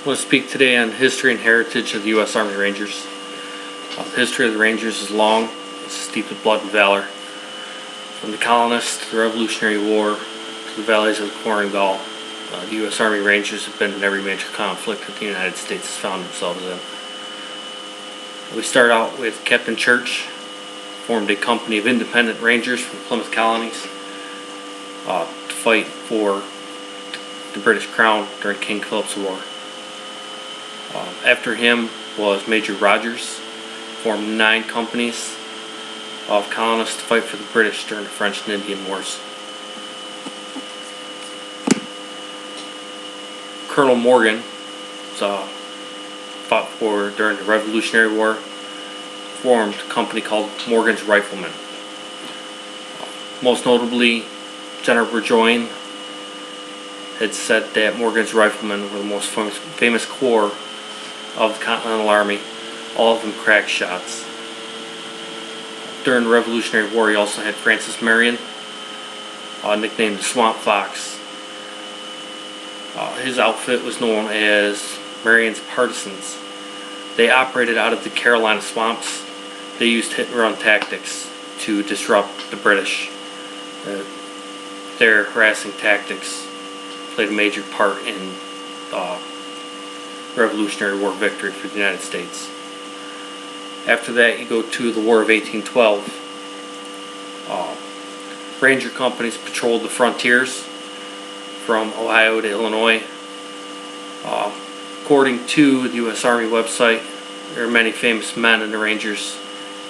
I want to speak today on history and heritage of the U.S. Army Rangers. The history of the Rangers is long, it's steeped with blood and valor. From the colonists to the Revolutionary War to the valleys of the Corn Gall, the U.S. Army Rangers have been in every major conflict that the United States has found themselves in. We start out with Captain Church, formed a company of independent Rangers from Plymouth colonies to fight for the British Crown during King Philip's War. After him was Major Rogers, formed 9 companies of colonists to fight for the British during the French and Indian Wars. Colonel Morgan fought for during the Revolutionary War, formed a company called Morgan's Riflemen. Most notably, General Burgoyne had said that Morgan's Riflemen were the most famous corps of the Continental Army, all of them cracked shots. During the Revolutionary War, he also had Francis Marion, nicknamed the Swamp Fox. His outfit was known as Marion's Partisans. They operated out of the Carolina swamps. They used hit-and-run tactics to disrupt the British. Their harassing tactics played a major part in Revolutionary War victory for the United States. After that, you go to the War of 1812. Ranger companies patrolled the frontiers from Ohio to Illinois. According to the U.S. Army website, there are many famous men in the Rangers,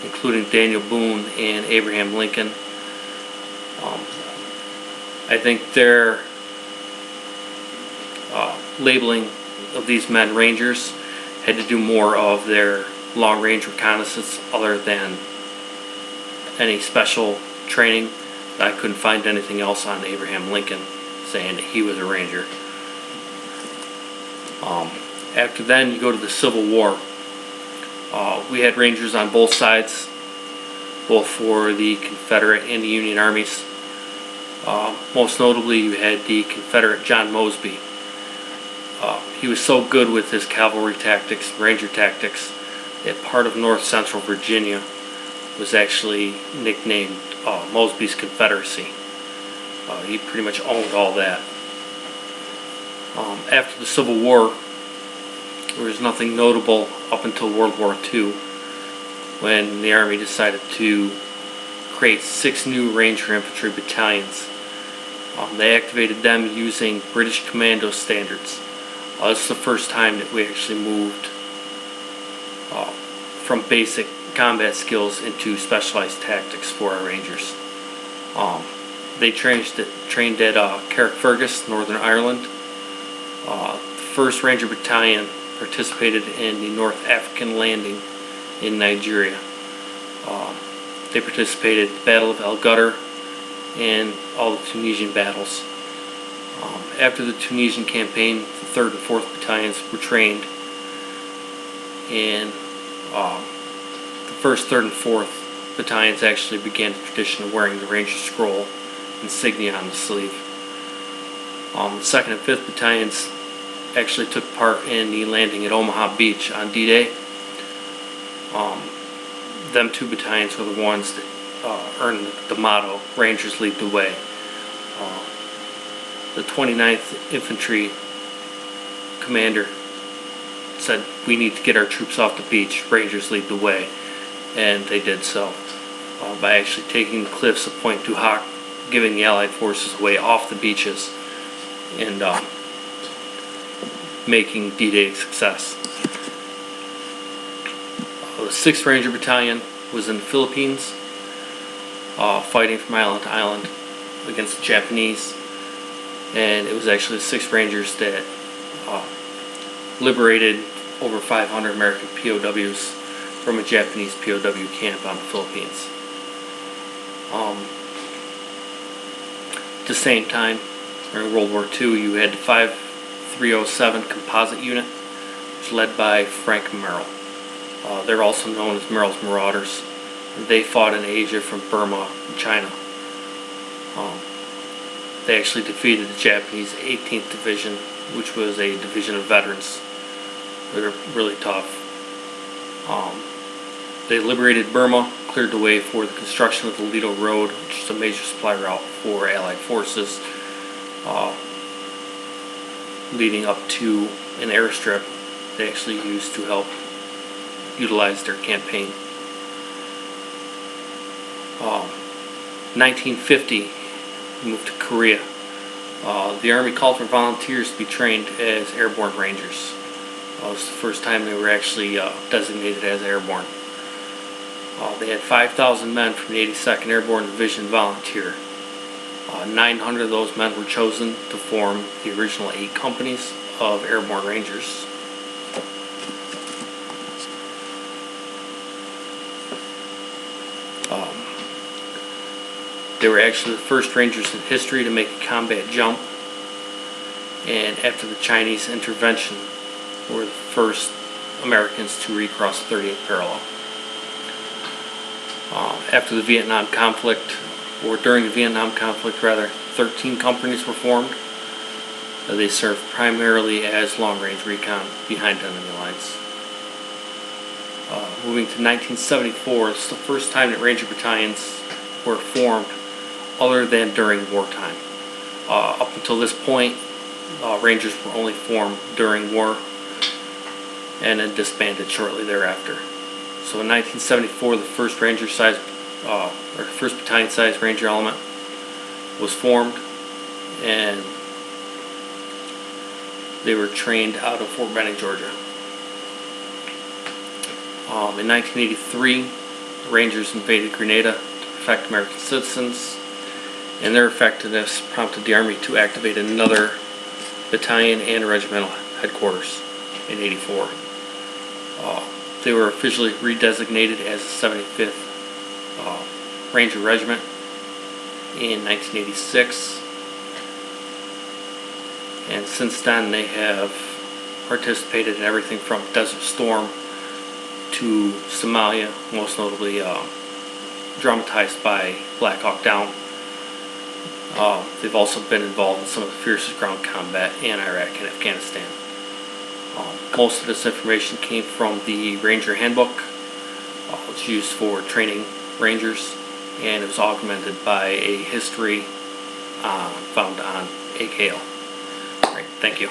including Daniel Boone and Abraham Lincoln. I think their labeling of these men Rangers had to do more of their long-range reconnaissance other than any special training. I couldn't find anything else on Abraham Lincoln saying that he was a Ranger. After then, you go to the Civil War. We had Rangers on both sides, both for the Confederate and the Union armies. Most notably, you had the Confederate John Mosby. He was so good with his cavalry tactics, Ranger tactics, that part of north central Virginia was actually nicknamed Mosby's Confederacy. He pretty much owned all that. After the Civil War, there was nothing notable up until World War II, when the Army decided to create 6 new Ranger Infantry battalions. They activated them using British Commando standards. This is the first time that we actually moved from basic combat skills into specialized tactics for our Rangers. They trained at Carrickfergus, Northern Ireland. The 1st Ranger Battalion participated in the North African landing in Nigeria. They participated in the Battle of El Gutter and all the Tunisian battles. After the Tunisian campaign, the 3rd and 4th Battalions were trained, and the 1st, 3rd, and 4th Battalions actually began the tradition of wearing the Ranger Scroll insignia on the sleeve. The 2nd and 5th Battalions actually took part in the landing at Omaha Beach on D-Day. Them 2 battalions were the ones that earned the motto, Rangers Lead the Way. The 29th Infantry commander said, we need to get our troops off the beach, Rangers lead the way. And they did so by actually taking the cliffs of Point du Hoc, giving the Allied forces a way off the beaches, and making D-Day a success. The 6th Ranger Battalion was in the Philippines, fighting from island to island against the Japanese. And it was actually the 6th Rangers that liberated over 500 American POWs from a Japanese POW camp on the Philippines. At the same time, during World War II, you had the 5307 Composite Unit, which was led by Frank Merrill. They're also known as Merrill's Marauders. They fought in Asia from Burma and China. They actually defeated the Japanese 18th Division, which was a division of veterans They're really tough. They liberated Burma, cleared the way for the construction of the Lido Road, which is a major supply route for Allied forces, leading up to an airstrip they actually used to help utilize their campaign. 1950, moved to Korea. The Army called for volunteers to be trained as airborne rangers. It was the first time they were actually designated as airborne. They had 5,000 men from the 82nd Airborne Division volunteer. 900 of those men were chosen to form the original 8 companies of airborne rangers. They were actually the first rangers in history to make a combat jump, and after the Chinese intervention, were the first Americans to recross the 38th parallel. After the Vietnam conflict, or during the Vietnam conflict rather, 13 companies were formed. They served primarily as long-range recon behind enemy lines. Moving to 1974, it's the first time that Ranger battalions were formed other than during wartime. Up until this point, Rangers were only formed during war and then disbanded shortly thereafter. So in 1974, the first first battalion-sized Ranger element was formed, and they were trained out of Fort Benning, Georgia. In 1983, the Rangers invaded Grenada to protect American citizens, and their effectiveness prompted the Army to activate another battalion and regimental headquarters in '84. They were officially redesignated as the 75th Ranger Regiment in 1986, and since then they have participated in everything from Desert Storm to Somalia, most notably dramatized by Black Hawk Down. They've also been involved in some of the fiercest ground combat in Iraq and Afghanistan. Most of this information came from the Ranger Handbook. It's used for training Rangers, and it was augmented by a history found on AKL. All right, thank you.